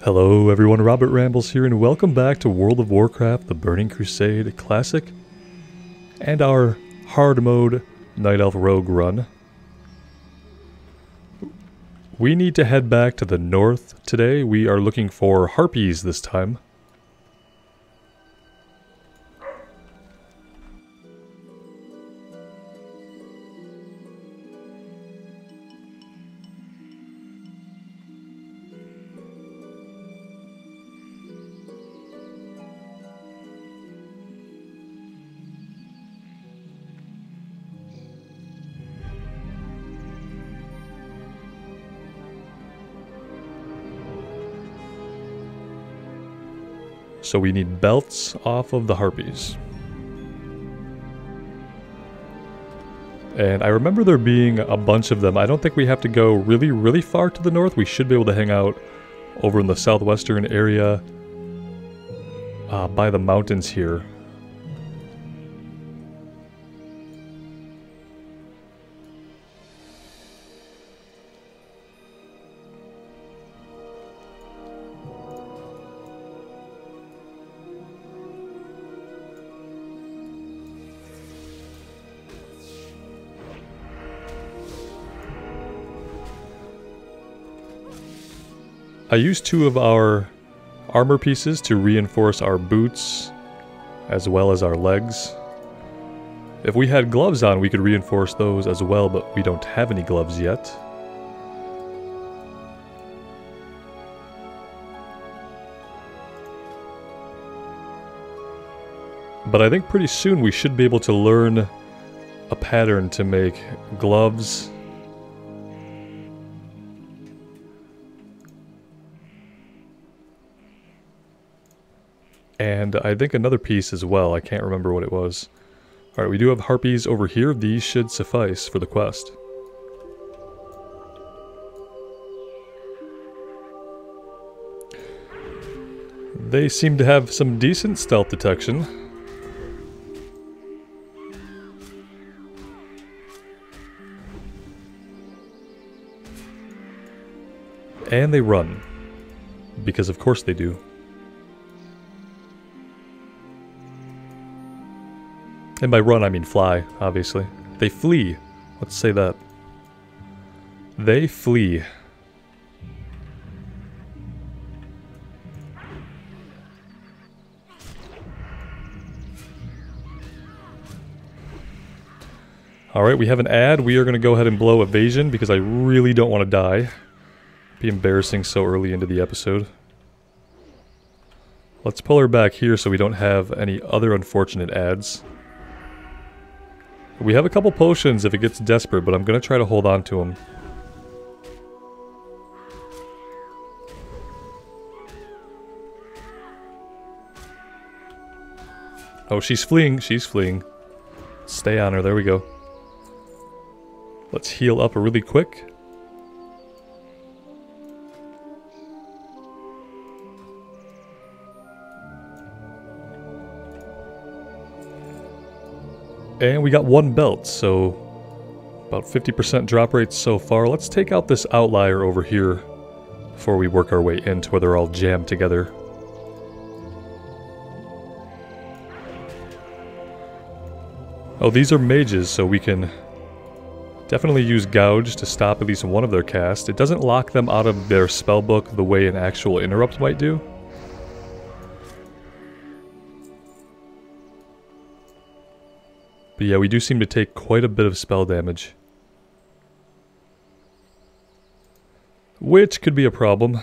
Hello everyone, Robert Rambles here, and welcome back to World of Warcraft, the Burning Crusade Classic, and our hard mode Night Elf Rogue run. We need to head back to the north today. We are looking for harpies this time. So we need belts off of the harpies. And I remember there being a bunch of them. I don't think we have to go really far to the north. We should be able to hang out over in the southwestern area by the mountains here. I used two of our armor pieces to reinforce our boots as well as our legs. If we had gloves on, we could reinforce those as well, but we don't have any gloves yet. But I think pretty soon we should be able to learn a pattern to make gloves. And I think another piece as well. I can't remember what it was. Alright, we do have harpies over here. These should suffice for the quest. They seem to have some decent stealth detection. And they run. Because of course they do. And by run, I mean fly, obviously. They flee. Let's say that. They flee. Alright, we have an ad. We are going to go ahead and blow evasion because I really don't want to die. It'd be embarrassing so early into the episode. Let's pull her back here so we don't have any other unfortunate ads. We have a couple potions if it gets desperate, but I'm going to try to hold on to them. Oh, she's fleeing. She's fleeing. Stay on her. There we go. Let's heal up really quick. And we got one belt, so about 50% drop rate so far. Let's take out this outlier over here before we work our way into where they're all jammed together. Oh, these are mages, so we can definitely use Gouge to stop at least one of their casts. It doesn't lock them out of their spellbook the way an actual interrupt might do. But yeah, we do seem to take quite a bit of spell damage. Which could be a problem.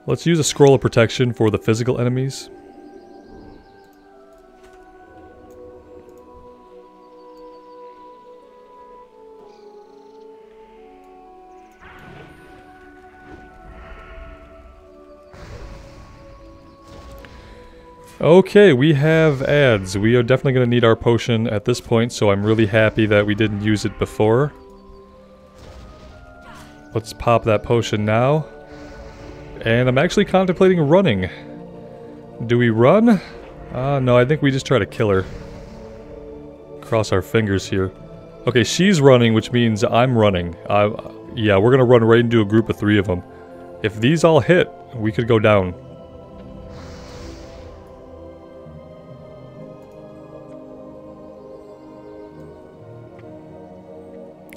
Let's use a scroll of protection for the physical enemies. Okay, we have ads. We are definitely going to need our potion at this point, so I'm really happy that we didn't use it before. Let's pop that potion now. And I'm actually contemplating running. Do we run? No, I think we just try to kill her. Cross our fingers here. Okay, she's running, which means I'm running. Yeah, we're gonna run right into a group of 3 of them. If these all hit, we could go down.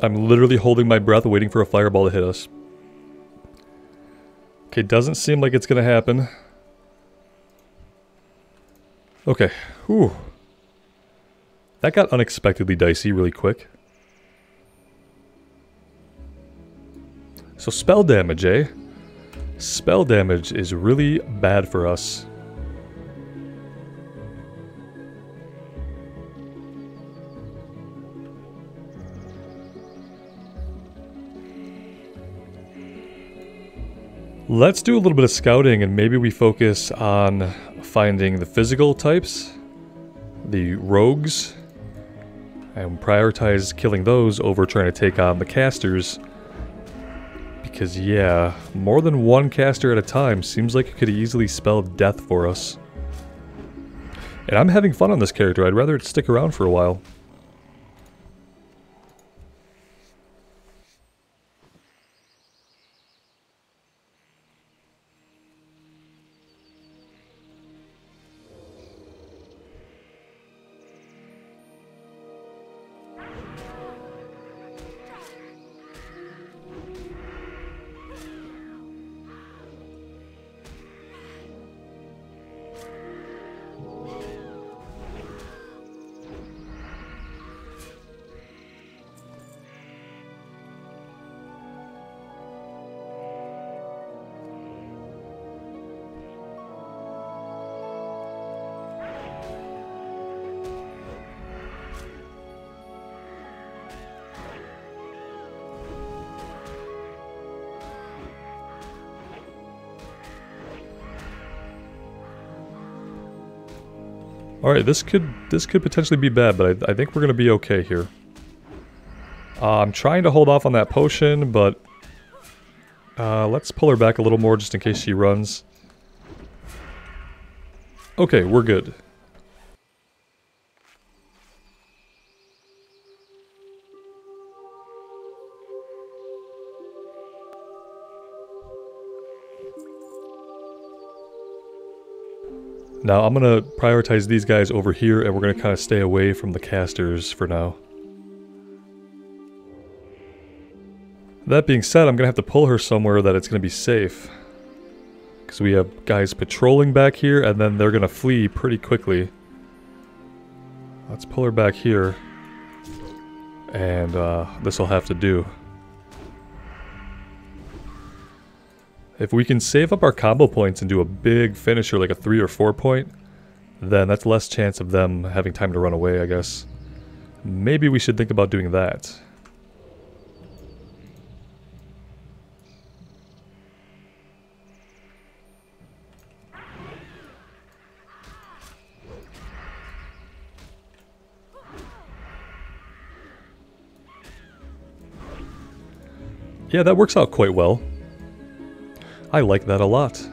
I'm literally holding my breath waiting for a fireball to hit us. Okay, doesn't seem like it's gonna happen. Okay, whew. That got unexpectedly dicey really quick. So spell damage, eh? Spell damage is really bad for us. Let's do a little bit of scouting and maybe we focus on finding the physical types, the rogues, and prioritize killing those over trying to take on the casters. Because yeah, more than one caster at a time seems like it could easily spell death for us. And I'm having fun on this character, I'd rather it stick around for a while. Alright, this could potentially be bad, but I think we're gonna be okay here. I'm trying to hold off on that potion, but let's pull her back a little more just in case she runs. Okay, we're good. Now I'm gonna prioritize these guys over here and we're gonna kind of stay away from the casters for now. That being said, I'm gonna have to pull her somewhere that it's gonna be safe. Because we have guys patrolling back here and then they're gonna flee pretty quickly. Let's pull her back here. And this will have to do. If we can save up our combo points and do a big finisher, like a 3 or 4 point, then that's less chance of them having time to run away, I guess. Maybe we should think about doing that. Yeah, that works out quite well. I like that a lot.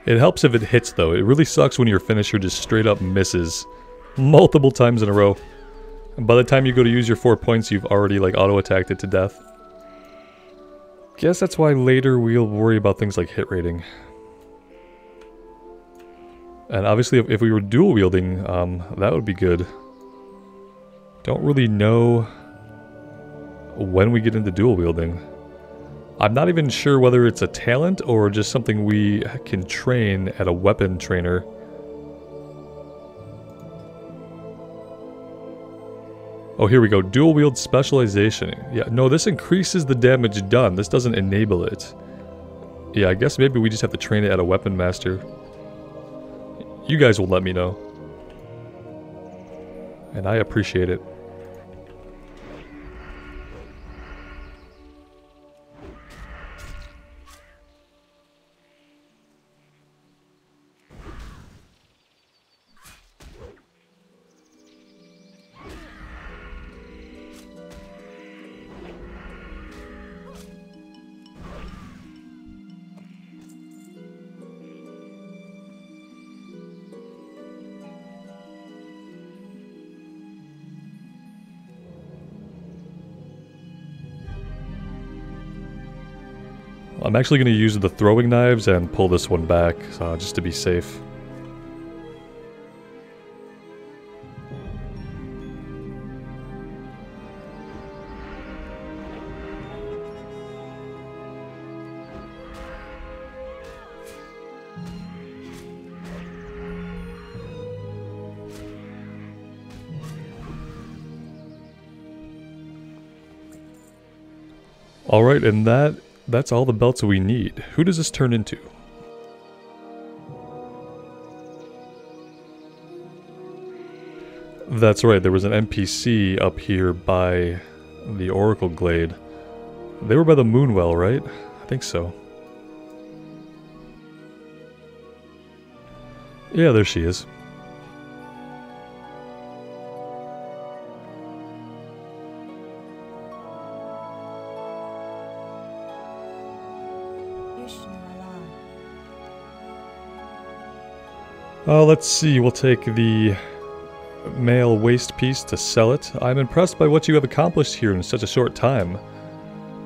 It helps if it hits though. It really sucks when your finisher just straight up misses multiple times in a row. And by the time you go to use your 4 points, you've already like auto-attacked it to death. Guess that's why later we'll worry about things like hit rating. And obviously if we were dual wielding, that would be good. Don't really know when we get into dual wielding. I'm not even sure whether it's a talent or just something we can train at a weapon trainer. Oh, here we go. Dual wield specialization. Yeah, no, this increases the damage done. This doesn't enable it. Yeah, I guess maybe we just have to train it at a weapon master. You guys will let me know. And I appreciate it. I'm actually going to use the throwing knives and pull this one back, just to be safe. Alright, and that's all the belts we need. Who does this turn into? That's right, there was an NPC up here by the Oracle Glade. They were by the Moonwell, right? I think so. Yeah, there she is. Let's see, we'll take the mail waste piece to sell it. I'm impressed by what you have accomplished here in such a short time.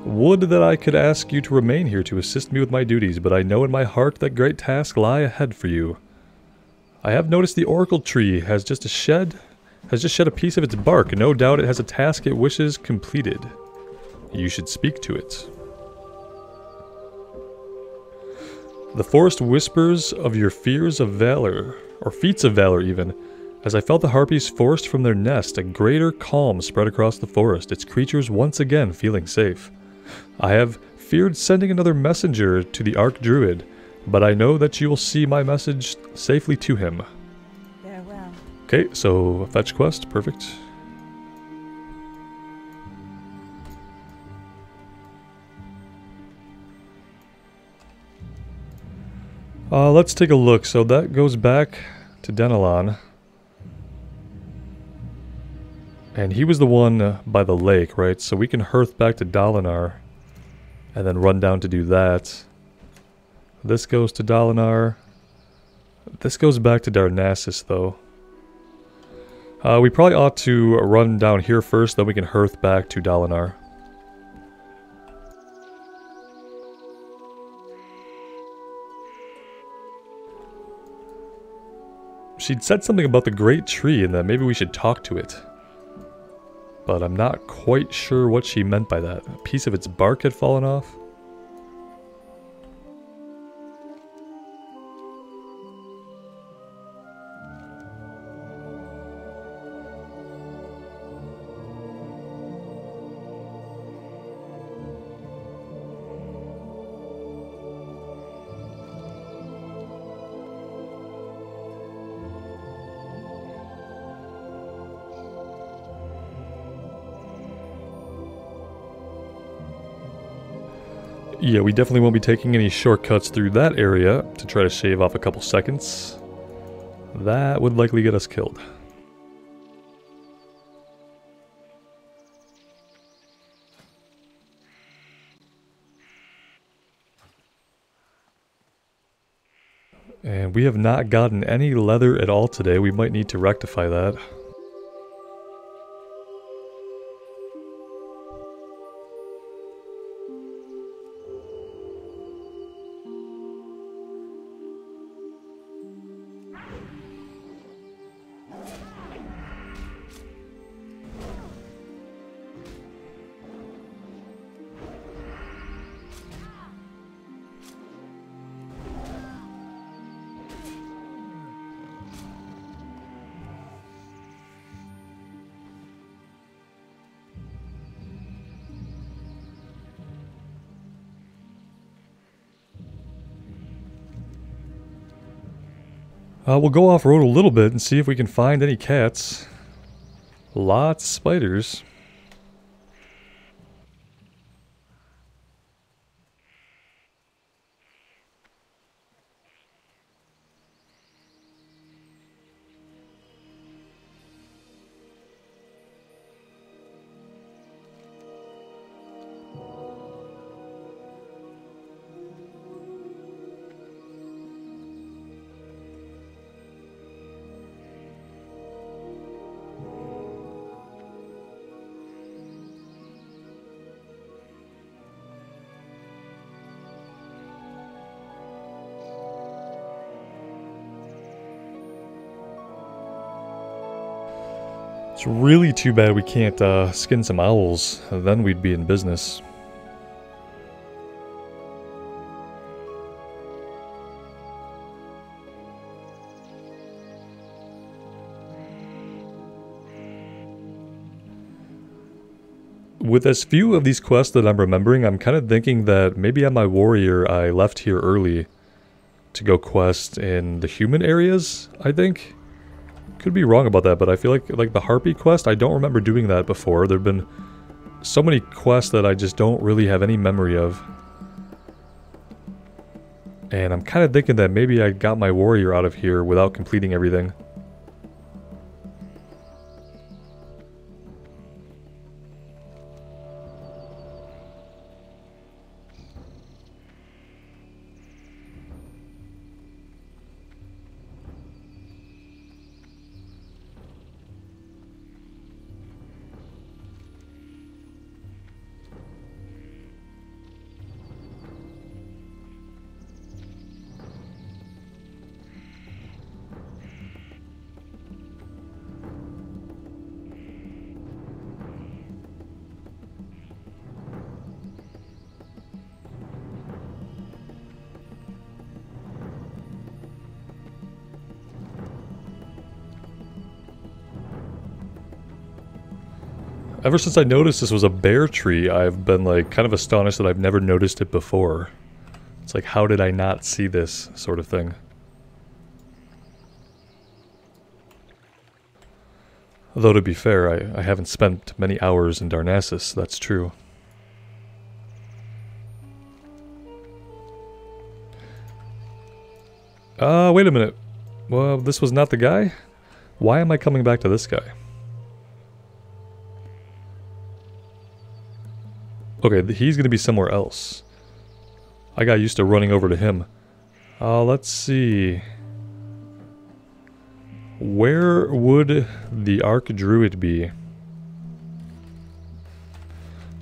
Would that I could ask you to remain here to assist me with my duties, but I know in my heart that great tasks lie ahead for you. I have noticed the Oracle Tree has just shed a piece of its bark. No doubt it has a task it wishes completed. You should speak to it. The forest whispers of your fears of valor, or feats of valor even. As I felt the harpies forced from their nest, a greater calm spread across the forest, its creatures once again feeling safe. I have feared sending another messenger to the Archdruid, but I know that you will see my message safely to him. Farewell. Okay, so fetch quest, perfect. Let's take a look. So that goes back to Denelon. And he was the one by the lake, right? So we can hearth back to Dalinar and then run down to do that. This goes to Dalinar. This goes back to Darnassus, though. We probably ought to run down here first, then we can hearth back to Dalinar. She'd said something about the great tree and that maybe we should talk to it. But I'm not quite sure what she meant by that. A piece of its bark had fallen off? Yeah, we definitely won't be taking any shortcuts through that area to try to shave off a couple seconds. That would likely get us killed. And we have not gotten any leather at all today. We might need to rectify that. We'll go off-road a little bit and see if we can find any cats. Lots of spiders. It's really too bad we can't skin some owls, then we'd be in business. With as few of these quests that I'm remembering, I'm kind of thinking that maybe on my warrior I left here early to go quest in the human areas, I think. Could be wrong about that, but I feel like the Harpy quest, I don't remember doing that before. There have been so many quests that I just don't really have any memory of. And I'm kind of thinking that maybe I got my warrior out of here without completing everything. Ever since I noticed this was a bear tree, I've been like kind of astonished that I've never noticed it before. It's like, how did I not see this sort of thing? Though to be fair, I haven't spent many hours in Darnassus, that's true. Wait a minute. Well, this was not the guy? Why am I coming back to this guy? Okay, he's gonna be somewhere else. I got used to running over to him. Let's see. Where would the Archdruid be?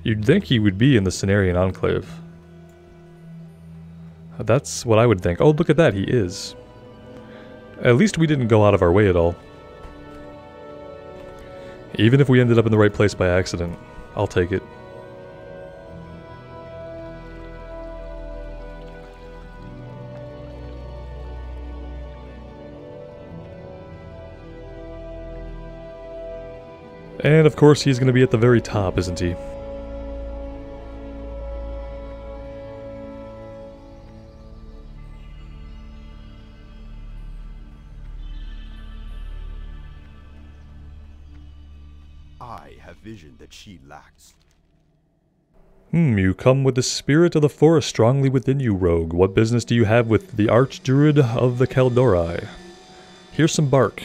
You'd think he would be in the Cenarian Enclave. That's what I would think. Oh, look at that, he is. At least we didn't go out of our way at all. Even if we ended up in the right place by accident, I'll take it. And of course he's going to be at the very top, isn't he? I have vision that she lacks. You come with the spirit of the forest strongly within you, rogue. What business do you have with the Archdruid of the Kaldori? Here's some bark.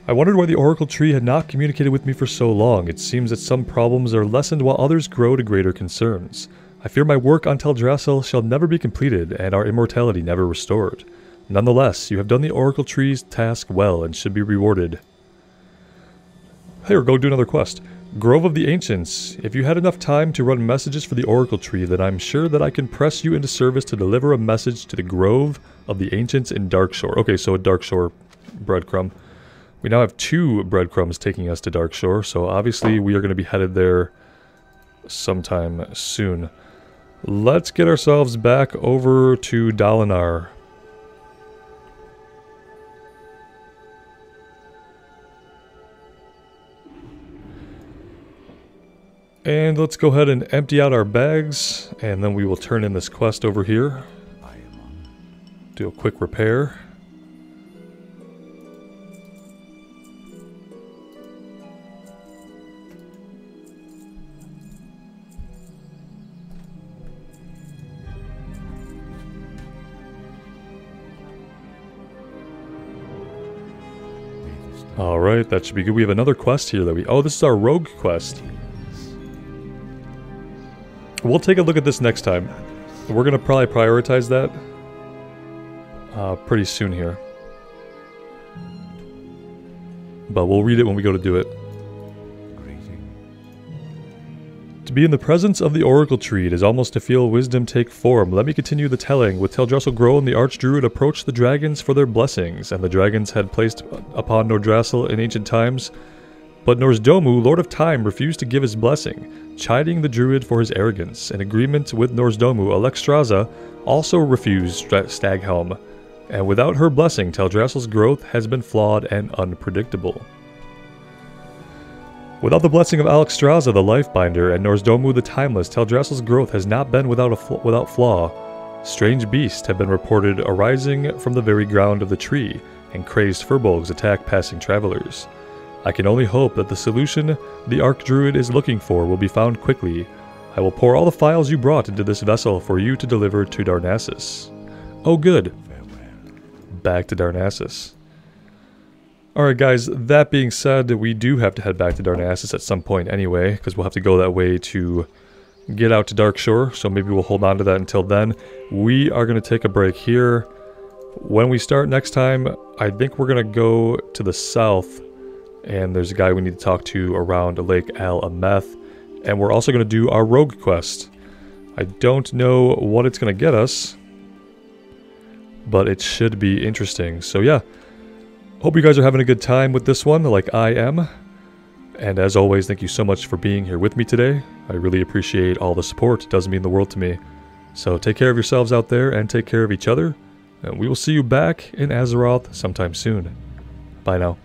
I wondered why the Oracle Tree had not communicated with me for so long. It seems that some problems are lessened while others grow to greater concerns. I fear my work on Teldrassil shall never be completed, and our immortality never restored. Nonetheless, you have done the Oracle Tree's task well, and should be rewarded. Here, go do another quest. Grove of the Ancients. If you had enough time to run messages for the Oracle Tree, then I'm sure that I can press you into service to deliver a message to the Grove of the Ancients in Darkshore. Okay, so a Darkshore breadcrumb. We now have 2 breadcrumbs taking us to Darkshore, so obviously we are going to be headed there sometime soon. Let's get ourselves back over to Dalinar. And let's go ahead and empty out our bags, and then we will turn in this quest over here. Do a quick repair. Alright, that should be good. We have another quest here that we... Oh, this is our rogue quest. We'll take a look at this next time. We're going to probably prioritize that pretty soon here. But we'll read it when we go to do it. To be in the presence of the Oracle Tree, it is almost to feel wisdom take form. Let me continue the telling. With Teldrassil grown, the Archdruid approached the dragons for their blessings, and the dragons had placed upon Nordrassil in ancient times. But Norsdomu, Lord of Time, refused to give his blessing, chiding the druid for his arrogance. In agreement with Norsdomu, Alexstrasza also refused Staghelm, and without her blessing, Teldrassil's growth has been flawed and unpredictable. Without the blessing of Alexstrasza, the Lifebinder, and Norsdomu the Timeless, Teldrassil's growth has not been without flaw. Strange beasts have been reported arising from the very ground of the tree, and crazed furbolgs attack passing travelers. I can only hope that the solution the Archdruid is looking for will be found quickly. I will pour all the files you brought into this vessel for you to deliver to Darnassus. Oh good. Back to Darnassus. Alright guys, that being said, we do have to head back to Darnassus at some point anyway, because we'll have to go that way to get out to Darkshore, so maybe we'll hold on to that until then. We are going to take a break here. When we start next time, I think we're going to go to the south, and there's a guy we need to talk to around Lake Al Ameth, and we're also going to do our rogue quest. I don't know what it's going to get us, but it should be interesting. So yeah. Hope you guys are having a good time with this one, like I am. And as always, thank you so much for being here with me today. I really appreciate all the support. It does mean the world to me. So take care of yourselves out there and take care of each other. And we will see you back in Azeroth sometime soon. Bye now.